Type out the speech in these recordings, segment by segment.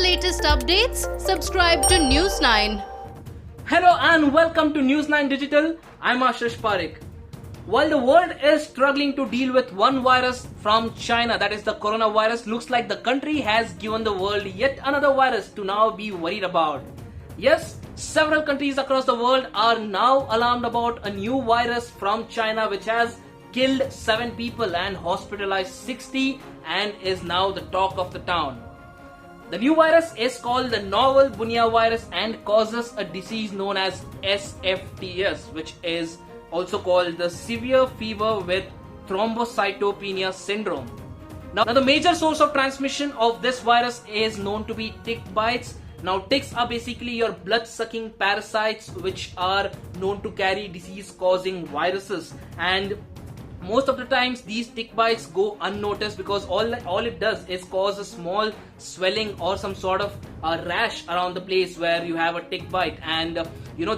latest updates, subscribe to News 9. Hello and welcome to News 9 Digital. I'm Ashish Parekh. While the world is struggling to deal with one virus from China, that is the coronavirus, looks like the country has given the world yet another virus to now be worried about. Yes, several countries across the world are now alarmed about a new virus from China which has killed 7 people and hospitalized 60 and is now the talk of the town. The new virus is called the novel Bunya virus and causes a disease known as SFTS, which is also called the severe fever with thrombocytopenia syndrome. Now the major source of transmission of this virus is known to be tick bites. Now ticks are basically your blood-sucking parasites which are known to carry disease-causing viruses, and most of the times these tick bites go unnoticed because all it does is cause a small swelling or some sort of a rash around the place where you have a tick bite. And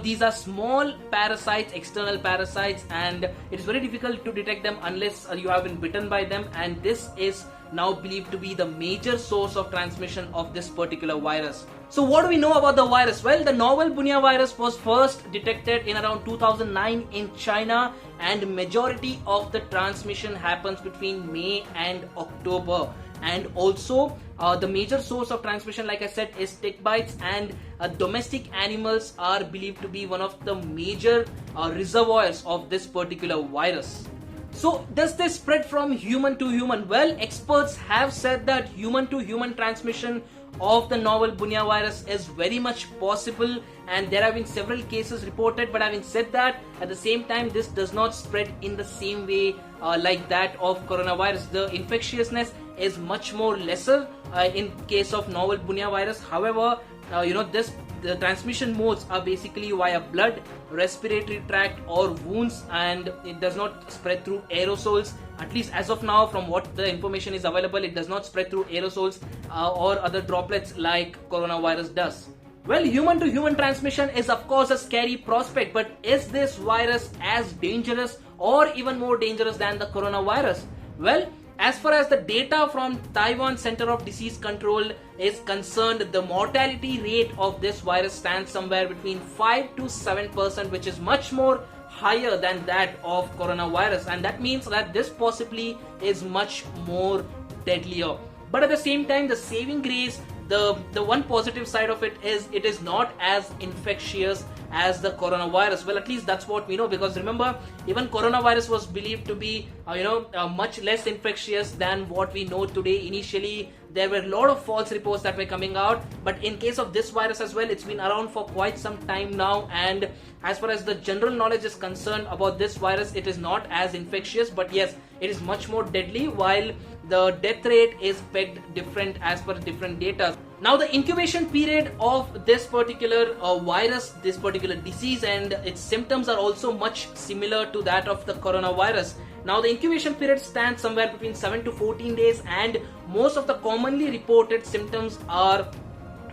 these are small parasites, external parasites, and it is very difficult to detect them unless you have been bitten by them, and this is now believed to be the major source of transmission of this particular virus. So what do we know about the virus? Well, the novel Bunya virus was first detected in around 2009 in China, and majority of the transmission happens between May and October. And also the major source of transmission, like I said, is tick bites, and domestic animals are believed to be one of the major reservoirs of this particular virus. So does this spread from human to human? Well, experts have said that human to human transmission of the novel Bunya virus is very much possible, and there have been several cases reported. But having said that, at the same time, this does not spread in the same way like that of coronavirus. The infectiousness is much more lesser in case of novel Bunya virus. However, the transmission modes are basically via blood, respiratory tract or wounds, and it does not spread through aerosols. At least as of now, from what the information is available, it does not spread through aerosols or other droplets like coronavirus does. Well, human to human transmission is of course a scary prospect, but is this virus as dangerous or even more dangerous than the coronavirus? Well, as far as the data from Taiwan Center of Disease Control is concerned, the mortality rate of this virus stands somewhere between 5 to 7%, which is much more higher than that of coronavirus, and that means that this possibly is much more deadlier. But at the same time, the saving grace, the one positive side of it is not as infectious as the coronavirus. Well, at least that's what we know, because remember, even coronavirus was believed to be much less infectious than what we know today. Initially there were a lot of false reports that were coming out, but in case of this virus as well, it's been around for quite some time now, and as far as the general knowledge is concerned about this virus, it is not as infectious, but yes, it is much more deadly, while the death rate is pegged different as per different data. Now the incubation period of this particular virus, this particular disease, and its symptoms are also much similar to that of the coronavirus. Now the incubation period stands somewhere between 7 to 14 days, and most of the commonly reported symptoms are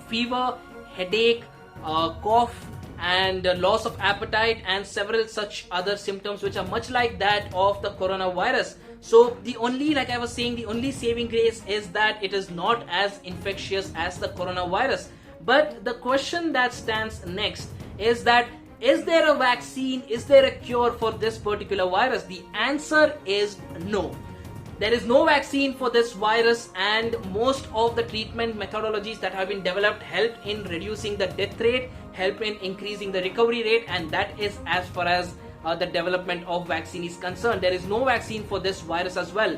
fever, headache, cough, and loss of appetite, and several such other symptoms which are much like that of the coronavirus. So the only, like I was saying, the only saving grace is that it is not as infectious as the coronavirus. But the question that stands next is that, is there a vaccine? Is there a cure for this particular virus? The answer is no. There is no vaccine for this virus, and most of the treatment methodologies that have been developed help in reducing the death rate, help in increasing the recovery rate, and that is as far as the development of vaccine is concerned. There is no vaccine for this virus as well.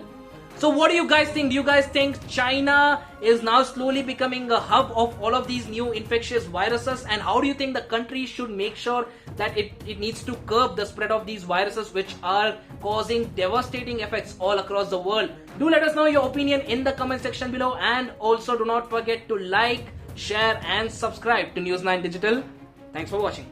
So what do you guys think? Do you guys think China is now slowly becoming a hub of all of these new infectious viruses? And how do you think the country should make sure that it needs to curb the spread of these viruses which are causing devastating effects all across the world? Do let us know your opinion in the comment section below, and also do not forget to like, share and subscribe to News 9 Digital. Thanks for watching.